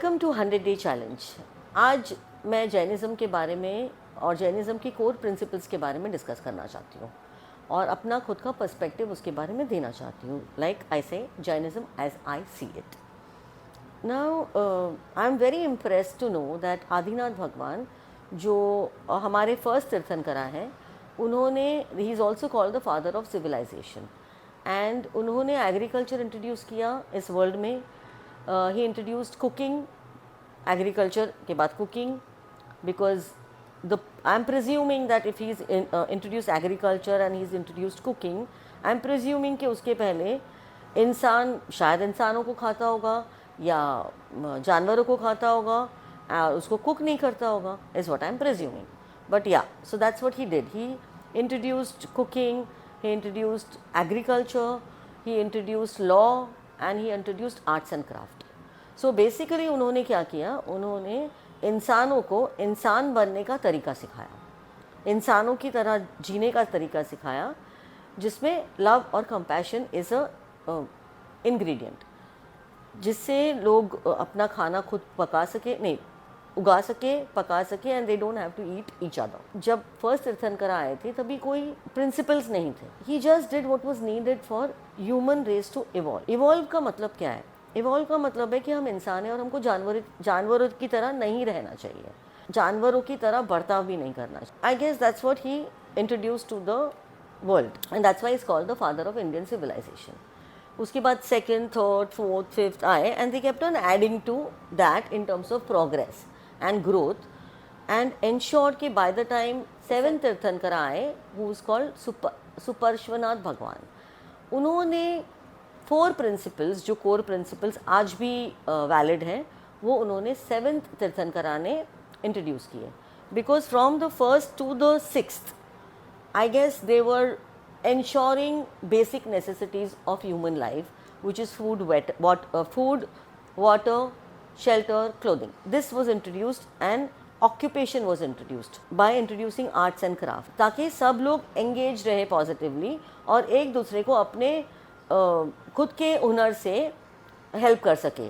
Welcome to 100 day challenge. आज मैं Jainism के बारे में और जैनिज़्म की कोर प्रिंसिपल्स के बारे में डिस्कस करना चाहती हूँ और अपना खुद का पर्सपेक्टिव उसके बारे में देना चाहती हूँ। Like I say Jainism as I see it. Now I am very impressed to know that Adinath भगवान जो हमारे फर्स्ट तीर्थंकरा हैं, उन्होंने ही is also called the father of civilisation and उन्होंने एग्रीकल्चर इंट्रोड्यूस किया इस वर्ल्ड में। ही इंट्रोड्यूस्ड कुकिंग, एग्रीकल्चर के बाद cooking, because I am presuming that if he is introduce agriculture and he is introduced cooking, I am presuming कि उसके पहले इंसान शायद इंसानों को खाता होगा या जानवरों को खाता होगा और उसको कुक नहीं करता होगा, is what I am presuming. But yeah, so that's what he did. He introduced cooking, he introduced agriculture, he introduced law and he introduced arts and craft. So basically उन्होंने क्या किया, उन्होंने इंसानों को इंसान बनने का तरीका सिखाया, इंसानों की तरह जीने का तरीका सिखाया, जिसमें लव और कंपैशन इज़ अ इंग्रेडिएंट, जिससे लोग अपना खाना खुद पका सके, नहीं उगा सके, पका सके, and they don't have to eat each other. जब फर्स्ट तीर्थंकर आए थे तभी कोई प्रिंसिपल्स नहीं थे। He just did what was needed for human race to evolve. Evolve का मतलब क्या है? इवॉल्व का मतलब है कि हम इंसान हैं और हमको जानवरों की तरह नहीं रहना चाहिए, जानवरों की तरह बर्ताव भी नहीं करना चाहिए। I guess that's what he introduce to the world and that's why is called the father of Indian civilization. उसके बाद सेकेंड, थर्ड, फोर्थ, फिफ्थ आए and they kept on adding to that in terms of progress and growth and ensured कि by the time 7th तीर्थंकर आए, who is called सुपर्श्वनाथ भगवान, उन्होंने 4 principles जो core principles आज भी वैलिड हैं, वो उन्होंने 7th तीर्थंकरा ने इंट्रोड्यूस किए। Because from the first to the 6th I guess they were ensuring basic necessities of human life, which is food, water, shelter, clothing. This was introduced and occupation was introduced by introducing arts and craft, ताकि सब लोग engage रहे positively और एक दूसरे को अपने खुद के हुनर से हेल्प कर सके।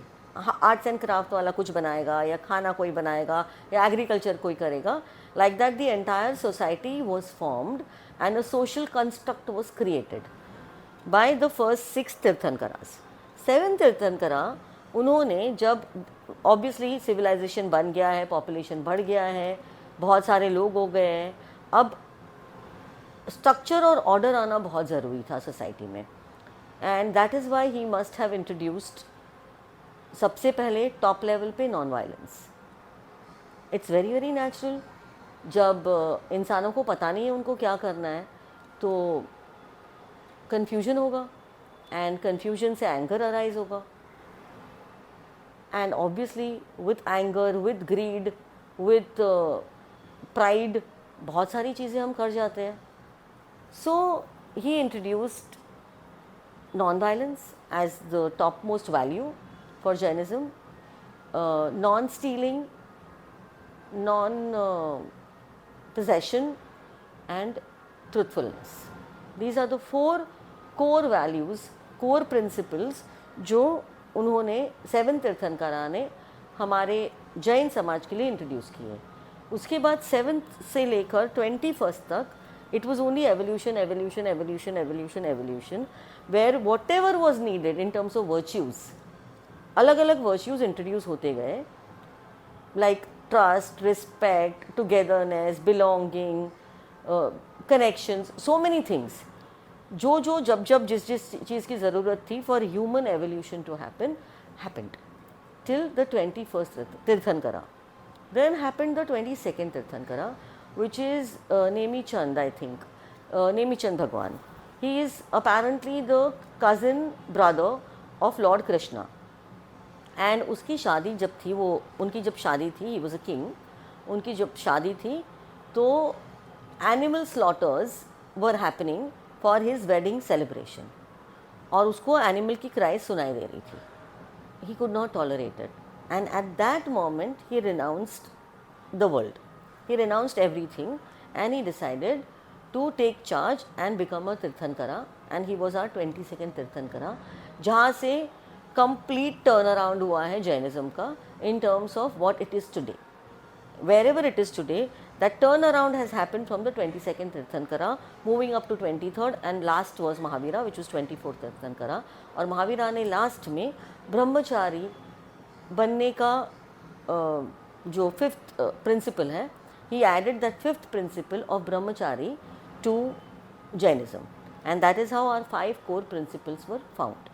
आर्ट्स एंड क्राफ्ट वाला कुछ बनाएगा या खाना कोई बनाएगा या एग्रीकल्चर कोई करेगा। Like that the entire society was formed and a social construct was created by the first 6 तीर्थंकरास। 7th tirthankara उन्होंने, जब ऑब्वियसली सिविलाइजेशन बन गया है, पॉपुलेशन बढ़ गया है, बहुत सारे लोग हो गए हैं, अब स्ट्रक्चर और ऑर्डर आना बहुत ज़रूरी था सोसाइटी में, and that is why he must have introduced सबसे पहले टॉप लेवल पे non violence. It's very very natural. जब इंसानों को पता नहीं है उनको क्या करना है तो कन्फ्यूजन होगा एंड कन्फ्यूजन से एंगर अराइज होगा, and obviously with anger, with greed, with pride, बहुत सारी चीज़ें हम कर जाते हैं। So he introduced non-violence as the topmost value for Jainism, non-stealing, non-possession and truthfulness. These are the 4 core values, core principles जो उन्होंने 7th तीर्थंकरा ने हमारे जैन समाज के लिए इंट्रोड्यूस किए। उसके बाद 7th से लेकर 21st तक it was only evolution evolution evolution evolution evolution, where whatever was needed in terms of virtues, अलग अलग वर्च्यूज़ इंट्रोड्यूस होते गए, like trust, respect, togetherness, belonging, connections, so many things. जो जब जिस चीज़ की ज़रूरत थी for human evolution to happened till the 21st tirthankara. Then happened the 22nd tirthankara which is Nemichand, I think Nemichand Bhagwan. He is apparently the cousin brother of Lord Krishna and उसकी शादी जब थी, वो उनकी जब शादी थी, ही वॉज अ किंग, उनकी जब शादी थी तो animal slaughters were happening for his wedding celebration और उसको एनिमल की क्राई सुनाई दे रही थी। He could not tolerate it and at that moment he renounced the world, he renounced everything and he decided to take charge and become a tirthankara and he was our 22nd tirthankara, जहाँ से complete turn around हुआ है Jainism का in terms of what it is today. Wherever it is today, that turnaround has happened from the 22nd Tirthankara moving up to 23rd, and last was Mahavira which was 24th Tirthankara. और महावीरा ने last में ब्रह्मचारी बनने का जो fifth principal है, he added that fifth principle of brahmachari to Jainism, and that is how our 5 core principles were found.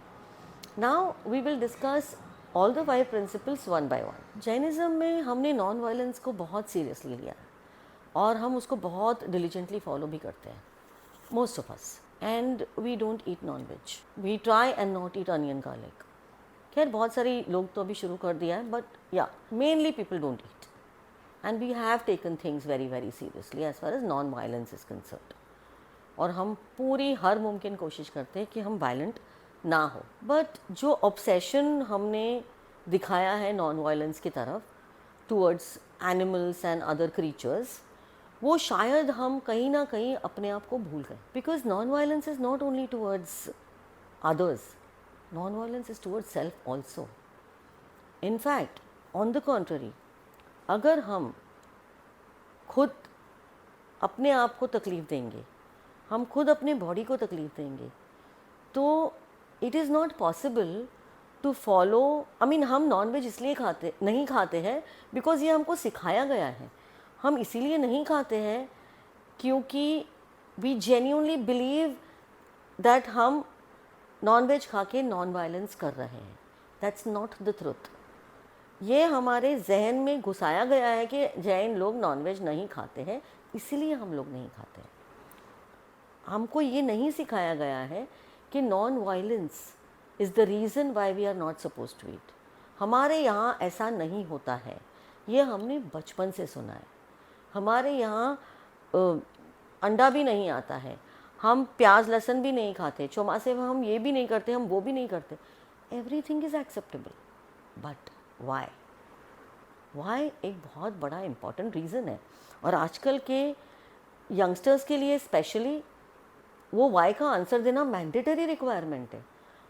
Now we will discuss all the 5 principles one by one. Jainism में हमने non violence को बहुत seriously लिया है और हम उसको बहुत डिलीजेंटली फॉलो भी करते हैं, most of us. And we don't eat non veg, we try and not eat onion garlic. खैर बहुत सारी लोग तो अभी शुरू कर दिया है, बट या mainly people don't eat. And we have taken things very very seriously as far as non violence is concerned. और हम पूरी हर मुमकिन कोशिश करते हैं कि हम वायलेंट ना हो. बट जो ऑब्सेशन हमने दिखाया है नॉन वायलेंस की तरफ towards animals and other creatures, वो शायद हम कहीं ना कहीं अपने आप को भूल गए. Because non violence is not only towards others, non violence is towards self also. In fact on the contrary, अगर हम खुद अपने आप को तकलीफ़ देंगे, हम खुद अपने बॉडी को तकलीफ़ देंगे, तो it is not possible to follow. I mean हम नॉन वेज इसलिए नहीं खाते हैं बिकॉज ये हमको सिखाया गया है. हम इसीलिए नहीं खाते हैं क्योंकि वी जेन्यूनली बिलीव दैट हम नॉन वेज खा के नॉन वायलेंस कर रहे हैं. That's not the truth. ये हमारे जहन में घुसाया गया है कि जैन लोग नॉन वेज नहीं खाते हैं, इसीलिए हम लोग नहीं खाते हैं. हमको ये नहीं सिखाया गया है कि non violence is the reason why we are not suppose to eat. हमारे यहाँ ऐसा नहीं होता है, ये हमने बचपन से सुना है. हमारे यहाँ अंडा भी नहीं आता है, हम प्याज लहसुन भी नहीं खाते, चौमासे में हम ये भी नहीं करते, हम वो भी नहीं करते. Everything is acceptable. But why एक बहुत बड़ा इम्पॉर्टेंट रीज़न है. और आजकल के यंगस्टर्स के लिए स्पेशली वो वाई का आंसर देना मैंडेटरी रिक्वायरमेंट है.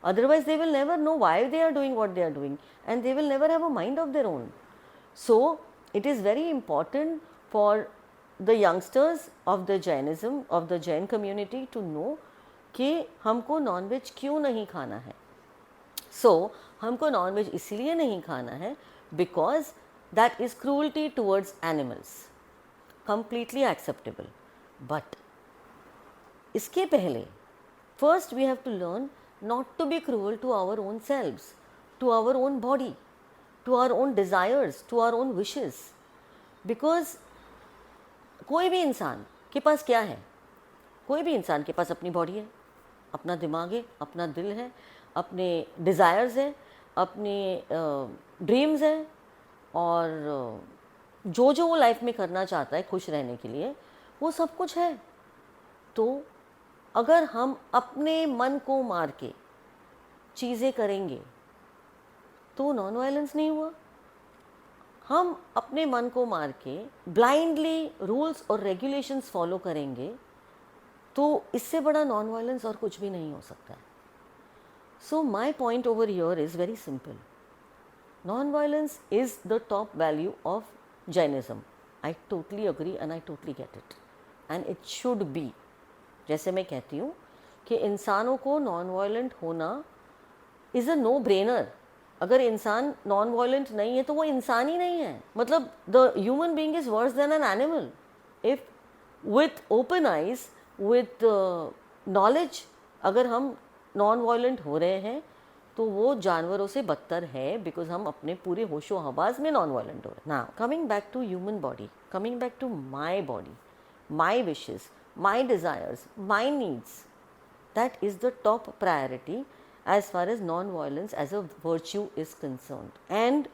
Otherwise they will never know why they are doing what they are doing and they will never have a mind of their own. So it is very important for the youngsters of the Jainism, of the Jain community to know कि हमको non veg क्यों नहीं खाना है. सो हमको non veg इसलिए नहीं खाना है because that is cruelty towards animals, completely acceptable. But इसके पहले first we have to learn not to be cruel to our own selves, to our own body, to our own desires, to our own wishes. Because कोई भी इंसान के पास क्या है, कोई भी इंसान के पास अपनी बॉडी है, अपना दिमाग है, अपना दिल है, अपने डिज़ायर्स हैं, अपने ड्रीम्स हैं, और जो जो वो लाइफ में करना चाहता है खुश रहने के लिए, वो सब कुछ है. तो अगर हम अपने मन को मार के चीज़ें करेंगे तो नॉन वायलेंस नहीं हुआ. हम अपने मन को मार के ब्लाइंडली रूल्स और रेगुलेशंस फॉलो करेंगे तो इससे बड़ा नॉन वायलेंस और कुछ भी नहीं हो सकता है. So my point over here is very simple. Non violence is the top value of Jainism. I totally agree and I totally get it. And it should be. जैसे मैं कहती हूँ कि इंसानों को नॉन वायलेंट होना इज़ अ नो ब्रेनर. अगर इंसान नॉन वायलेंट नहीं है तो वो इंसान ही नहीं है. मतलब the human being is worse than an animal. If with open eyes, with knowledge, अगर हम नॉन वायलेंट हो रहे हैं तो वो जानवरों से बदतर है, बिकॉज हम अपने पूरे होशो हवास में नॉन वायलेंट हो रहे हैं. Now coming back to human body, coming back to my body, my wishes, my desires, my needs, that is the top priority as far as non-violence as a virtue is concerned. And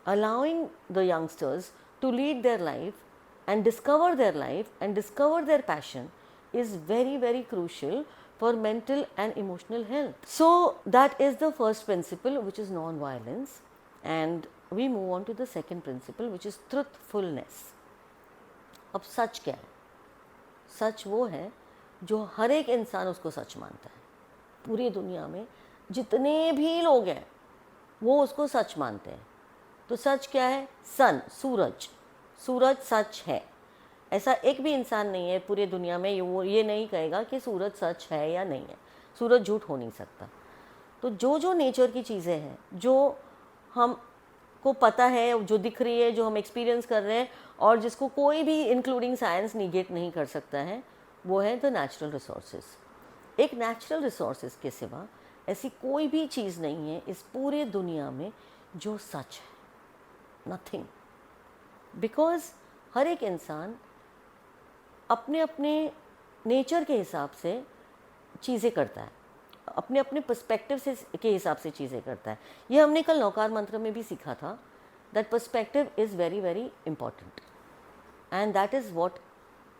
allowing the youngsters to lead their life and discover their life and discover their passion is very very crucial for mental and emotional health. So that is the first principle, which is non-violence, and we move on to the second principle, which is truthfulness. अब सच क्या है? सच वो है जो हर एक इंसान उसको सच मानता है. पूरी दुनिया में जितने भी लोग हैं, वो उसको सच मानते हैं। तो सच क्या है? सन, सूरज। सूरज सच है। ऐसा एक भी इंसान नहीं है पूरी दुनिया में वो ये नहीं कहेगा कि सूरज सच है या नहीं है। सूरज झूठ हो नहीं सकता। तो जो जो नेचर की चीज़ें हैं, जो हमको पता है, जो दिख रही है, जो हम एक्सपीरियंस कर रहे हैं और जिसको कोई भी इंक्लूडिंग साइंस निगेट नहीं कर सकता है, वो है द नेचुरल रिसोर्सेज। एक नेचुरल रिसोर्सेज के सिवा ऐसी कोई भी चीज़ नहीं है इस पूरे दुनिया में जो सच है। नथिंग। बिकॉज हर एक इंसान अपने अपने नेचर के हिसाब से चीज़ें करता है, अपने अपने पर्सपेक्टिव से के हिसाब से चीज़ें करता है। ये हमने कल नौकार मंत्र में भी सीखा था, that perspective is very very important and that is what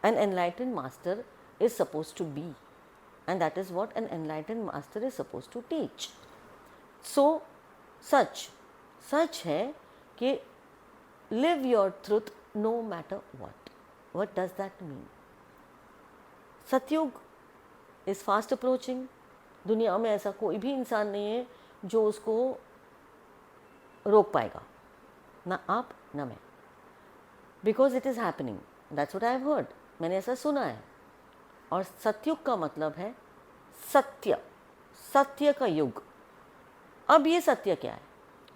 an enlightened master is suppose to be and that is what an enlightened master is suppose to teach. So सच है कि live your truth no matter what does that mean? Satyug is fast approaching. दुनिया में ऐसा कोई भी इंसान नहीं है जो उसको रोक पाएगा, ना आप ना मैं, because it is happening. That's what I have heard, मैंने ऐसा सुना है। और सतयुग का मतलब है सत्य, सत्य का युग। अब ये सत्य क्या है?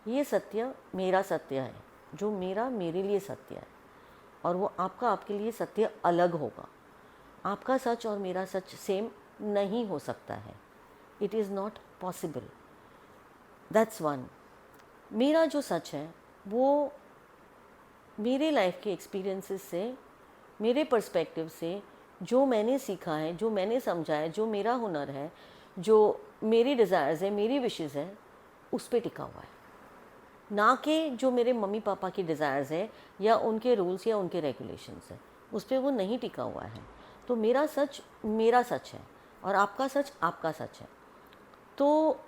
ये सत्य मेरा सत्य है, जो मेरे लिए सत्य है, और वो आपका आपके लिए सत्य अलग होगा। आपका सच और मेरा सच सेम नहीं हो सकता है। It is not possible. That's one. मेरा जो सच है वो मेरे लाइफ के एक्सपीरियंसेस से, मेरे पर्सपेक्टिव से, जो मैंने सीखा है, जो मैंने समझा है, जो मेरा हुनर है, जो मेरी डिज़ायर्स है, मेरी विशेज़ है, उस पर टिका हुआ है। ना कि जो मेरे मम्मी पापा की डिज़ायर्स है या उनके रूल्स या उनके रेगुलेशंस है, उस पर वो नहीं टिका हुआ है। तो मेरा सच है और आपका सच आपका सच है। तो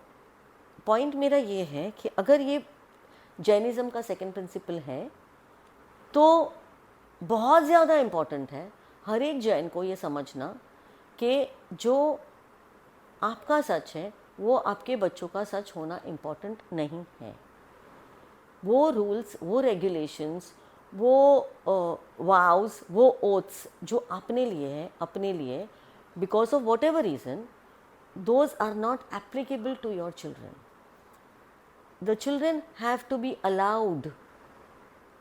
पॉइंट मेरा ये है कि अगर ये जैनिज़्म का सेकंड प्रिंसिपल है तो बहुत ज़्यादा इम्पॉर्टेंट है हर एक जैन को ये समझना कि जो आपका सच है वो आपके बच्चों का सच होना इम्पॉर्टेंट नहीं है। वो रूल्स, वो रेगुलेशंस, वो वाउस, वो ओथ्स जो आपने लिए हैं अपने लिए, because of whatever reason, those are not applicable to your children. The children have to be allowed.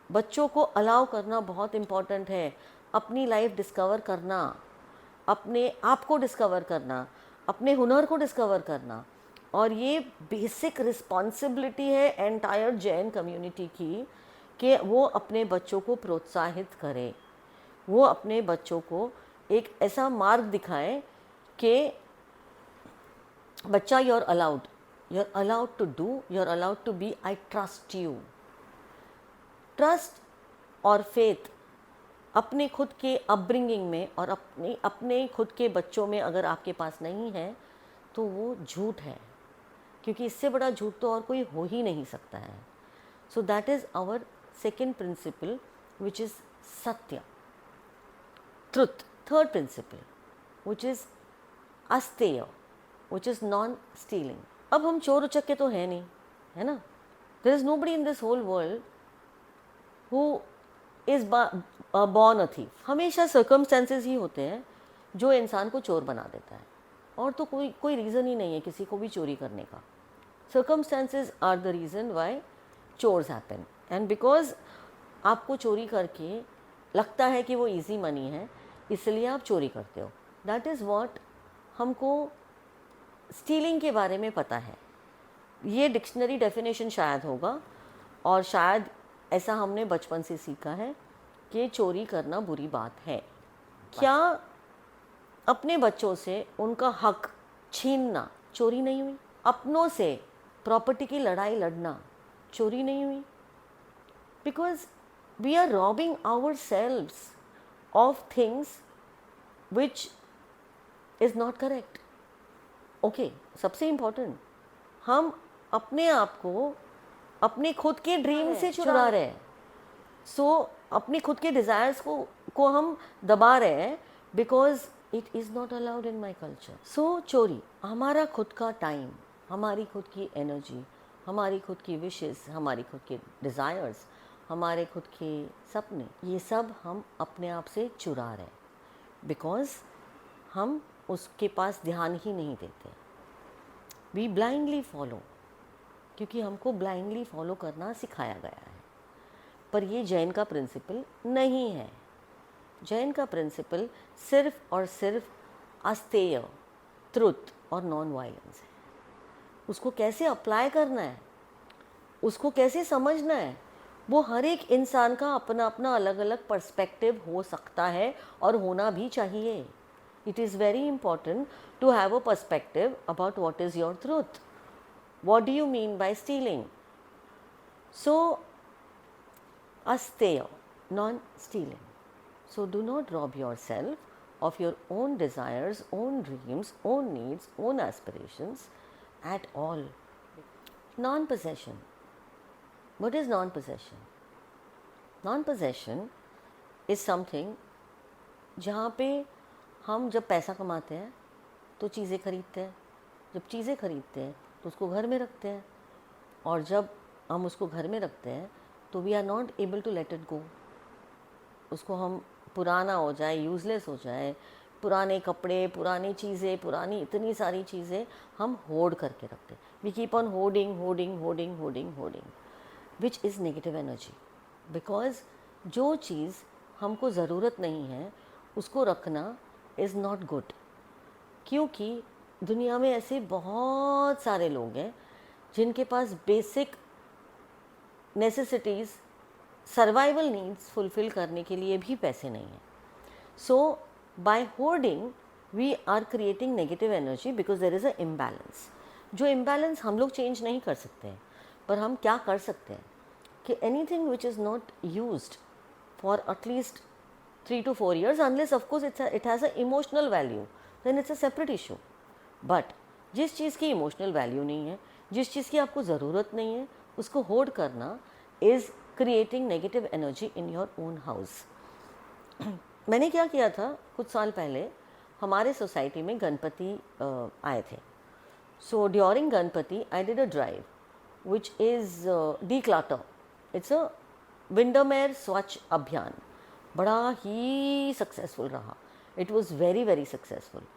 बच्चों को अलाउ करना बहुत इम्पॉर्टेंट है। अपनी लाइफ डिस्कवर करना, अपने आप को डिस्कवर करना, अपने हुनर को डिस्कवर करना, और ये बेसिक रिस्पॉन्सिबिलिटी है एंटायर जैन कम्युनिटी की कि वो अपने बच्चों को प्रोत्साहित करे, वो अपने बच्चों को एक ऐसा मार्ग दिखाए कि बच्चा you're allowed to do, you're allowed to be, I trust you। Trust और फेथ अपने खुद के अपब्रिंगिंग में और अपने खुद के बच्चों में अगर आपके पास नहीं है तो वो झूठ है, क्योंकि इससे बड़ा झूठ तो और कोई हो ही नहीं सकता है। So that is our second principle which is satya, truth. Third principle which is asteya, which is non stealing. अब हम चोर उचक्के तो है नहीं, है ना। There is nobody in this whole world who is born a thief. हमेशा सर्कमस्टेंसेस ही होते हैं जो इंसान को चोर बना देता है, और तो कोई रीज़न ही नहीं है किसी को भी चोरी करने का। Circumstances are the reason why चोर्स हैपन, एंड बिकॉज आपको चोरी करके लगता है कि वो इजी मनी है, इसलिए आप चोरी करते हो। दैट इज़ व्हाट हमको स्टीलिंग के बारे में पता है। ये डिक्शनरी डेफिनेशन शायद होगा, और शायद ऐसा हमने बचपन से सीखा है कि चोरी करना बुरी बात है। क्या अपने बच्चों से उनका हक छीनना चोरी नहीं हुई? अपनों से प्रॉपर्टी की लड़ाई लड़ना चोरी नहीं हुई? Because we are robbing ourselves of things which is not correct. Okay, सबसे इम्पॉर्टेंट, हम अपने आप को अपने खुद के ड्रीम से चुरा रहे हैं। सो अपने खुद के डिज़ायर्स को हम दबा रहे हैं, because it is not allowed in my culture. So चोरी हमारा खुद का टाइम, हमारी खुद की एनर्जी, हमारी खुद की विशेस, हमारी खुद के डिज़ायर्स, हमारे खुद के सपने, ये सब हम अपने आप से चुरा रहे हैं बिकॉज़ हम उसके पास ध्यान ही नहीं देते। वी ब्लाइंडली फॉलो, क्योंकि हमको ब्लाइंडली फॉलो करना सिखाया गया है। पर ये जैन का प्रिंसिपल नहीं है। जैन का प्रिंसिपल सिर्फ और सिर्फ अस्तेय, ट्रुथ और नॉन वायलेंस है। उसको कैसे अप्लाई करना है, उसको कैसे समझना है, वो हर एक इंसान का अपना अपना अलग अलग पर्सपेक्टिव हो सकता है और होना भी चाहिए। It is very important to have a perspective about what is your truth, what do you mean by stealing. So asteya, non-stealing. So do not rob yourself of your own desires, own dreams, own needs, own aspirations at all. Non-possession. What is non-possession? Non-possession is something जहाँ पे हम जब पैसा कमाते हैं तो चीज़ें खरीदते हैं, जब चीज़ें खरीदते हैं तो उसको घर में रखते हैं, और जब हम उसको घर में रखते हैं तो we are not able to let it go. उसको हम पुराना हो जाए, यूज़लेस हो जाए, पुराने कपड़े, पुरानी चीज़ें, पुरानी इतनी सारी चीज़ें हम होर्ड करके रखते हैं। We keep on hoarding hoarding hoarding hoarding hoarding, which is negative energy. Because जो चीज़ हमको ज़रूरत नहीं है उसको रखना इज़ नॉट गुड। क्योंकि दुनिया में ऐसे बहुत सारे लोग हैं जिनके पास basic necessities, survival needs fulfil करने के लिए भी पैसे नहीं हैं। So by hoarding we are creating negative energy because there is a imbalance. जो इम्बैलेंस हम लोग चेंज नहीं कर सकते हैं, पर हम क्या कर सकते हैं कि anything which is not used for at least 3 to 4 years, unless of course it has a emotional value, then it's a separate issue. But जिस चीज़ की इमोशनल वैल्यू नहीं है, जिस चीज़ की आपको ज़रूरत नहीं है, उसको होल्ड करना is creating negative energy in your own house. मैंने क्या किया था, कुछ साल पहले हमारे सोसाइटी में गणपति आए थे। So during Ganpati I did a drive which is declutter. It's a विंडोमेर स्वच्छ अभियान। बड़ा ही सक्सेसफुल रहा। It was very very successful.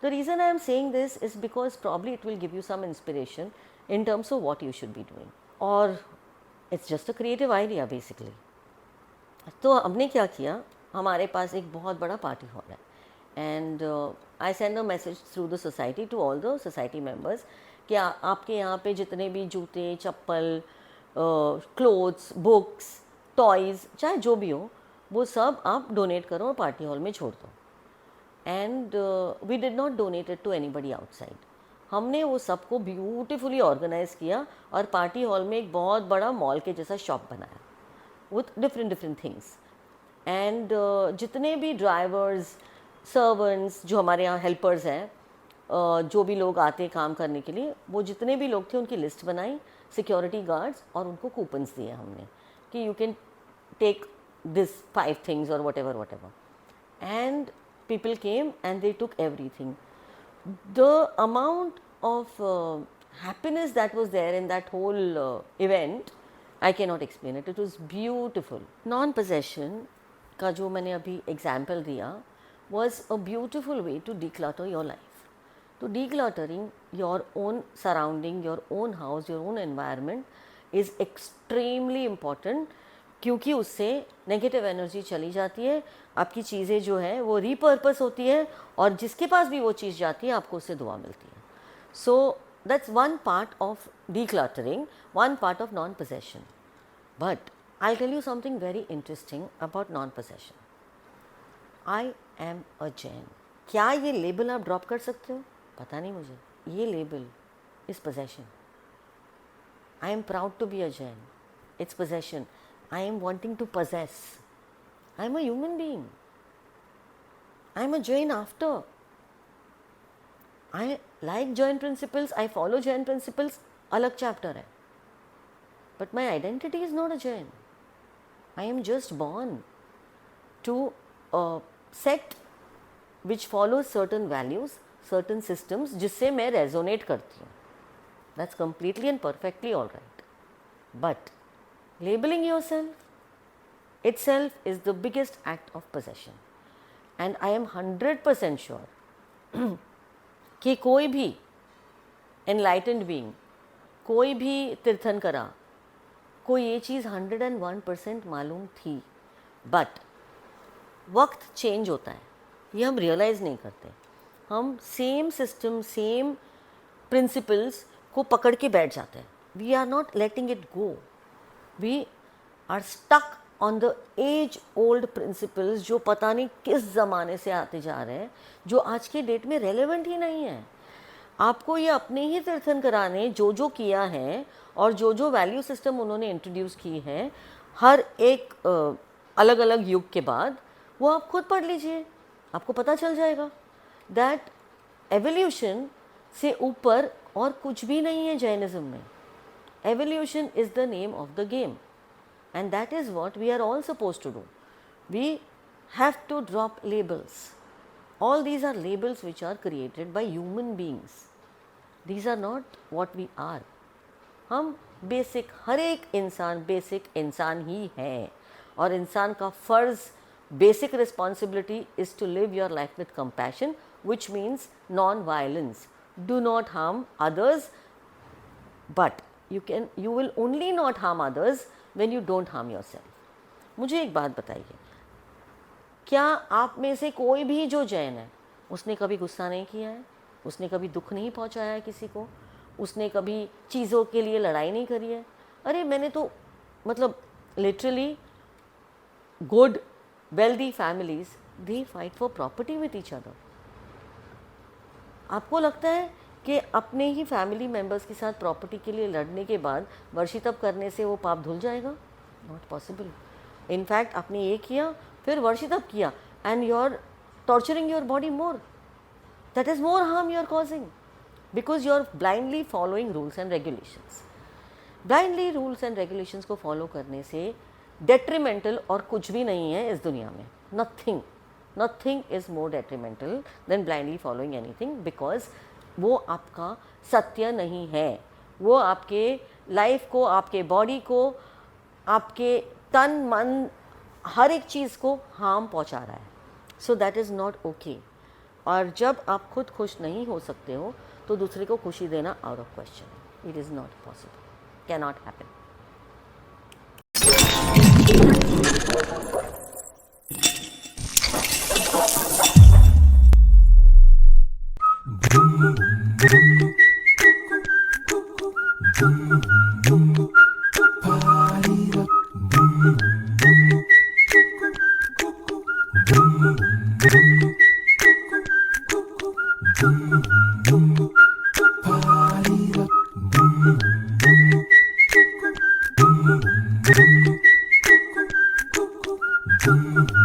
The reason I am saying this is because probably it will give you some inspiration in terms of what you should be doing. और it's just a creative idea basically. तो हमने क्या किया, हमारे पास एक बहुत बड़ा party hall है and I send a message through the society to all the society members कि आपके यहाँ पे जितने भी जूते, चप्पल, क्लोथ्स, बुक्स, टॉयज़, चाहे जो भी हो, वो सब आप डोनेट करो और पार्टी हॉल में छोड़ दो। And we did not donate it to anybody outside. हमने वो सबको ब्यूटीफुली ऑर्गेनाइज़ किया और पार्टी हॉल में एक बहुत बड़ा मॉल के जैसा शॉप बनाया with different different things. And जितने भी ड्राइवर्स, सर्वेंट्स, जो हमारे यहाँ हेल्पर्स हैं, जो भी लोग आते हैं काम करने के लिए, वो जितने भी लोग थे उनकी लिस्ट बनाई, सिक्योरिटी गार्ड्स, और उनको कूपन्स दिए हमने कि you can take this 5 things or whatever. And people came and they took everything. The amount of happiness that was there in that whole event, I cannot explain it. It was beautiful. Non-possession का जो मैंने अभी example दिया was a beautiful way to declutter your life. So decluttering your own surrounding, your own house, your own environment is extremely important, क्योंकि उससे negative energy चली जाती है, आपकी चीज़ें जो है वो रीपर्पस होती है, और जिसके पास भी वो चीज़ जाती है आपको उससे दुआ मिलती है। So that's one part of decluttering, one part of non possession. But I tell you something very interesting about non possession. I am a Jain. क्या ये लेबल आप ड्रॉप कर सकते हो? पता नहीं मुझे। ये label is possession. I am proud to be a Jain. It's possession. I am wanting to possess. I am a human being. I am a Jain after. I like Jain principles. I follow Jain principles. अलग chapter है. But my identity is not a Jain. I am just born to a sect which follows certain values, certain systems, जिससे मैं resonate करती हूँ. That's completely and perfectly all right. But labeling yourself itself is the biggest act of possession. And I am 100% sure कि कोई भी enlightened being, कोई भी तीर्थंकरा, कोई ये चीज़ 101% मालूम थी, बट वक्त चेंज होता है, ये हम रियलाइज़ नहीं करते. हम सेम सिस्टम, सेम प्रिंसिपल्स को पकड़ के बैठ जाते हैं. We are not letting it go. We are stuck on the age old principles जो पता नहीं किस ज़माने से आते जा रहे हैं, जो आज के डेट में रेलेवेंट ही नहीं है. आपको ये अपने ही तीर्थंकरा ने जो किया है और जो वैल्यू सिस्टम उन्होंने इंट्रोड्यूस की है हर एक अलग अलग युग के बाद, वो आप खुद पढ़ लीजिए, आपको पता चल जाएगा दैट एवोल्यूशन से ऊपर और कुछ भी नहीं है जैनिज़्म में. Evolution is the name of the game and that is what we are all supposed to do. We have to drop labels. All these are labels which are created by human beings. These are not what we are. हम basic, हर एक इंसान basic इंसान ही है, और इंसान का फ़र्ज़, basic responsibility is to live your life with compassion, which means non-violence. Do not harm others, but you will only not harm others when you don't harm yourself. मुझे एक बात बताइए, क्या आप में से कोई भी जो जैन है उसने कभी गुस्सा नहीं किया है? उसने कभी दुख नहीं पहुंचाया है किसी को? उसने कभी चीज़ों के लिए लड़ाई नहीं करी है? अरे मैंने तो मतलब literally good wealthy families, they fight for property with each other. आपको लगता है कि अपने ही फैमिली मेम्बर्स के साथ प्रॉपर्टी के लिए लड़ने के बाद वर्षितप करने से वो पाप धुल जाएगा? Not possible. इनफैक्ट आपने ये किया, फिर वर्षितप किया, and you are torturing your body more. That is more harm you are causing, because you are blindly following rules and regulations. Blindly rules and regulations को फॉलो करने से डेट्रीमेंटल और कुछ भी नहीं है इस दुनिया में. Nothing is more detrimental than blindly following anything, because वो आपका सत्य नहीं है. वो आपके लाइफ को, आपके बॉडी को, आपके तन मन, हर एक चीज़ को हार्म पहुंचा रहा है. So that is not okay. और जब आप खुद खुश नहीं हो सकते हो तो दूसरे को खुशी देना out of question. It is not possible, can not happen. Boom.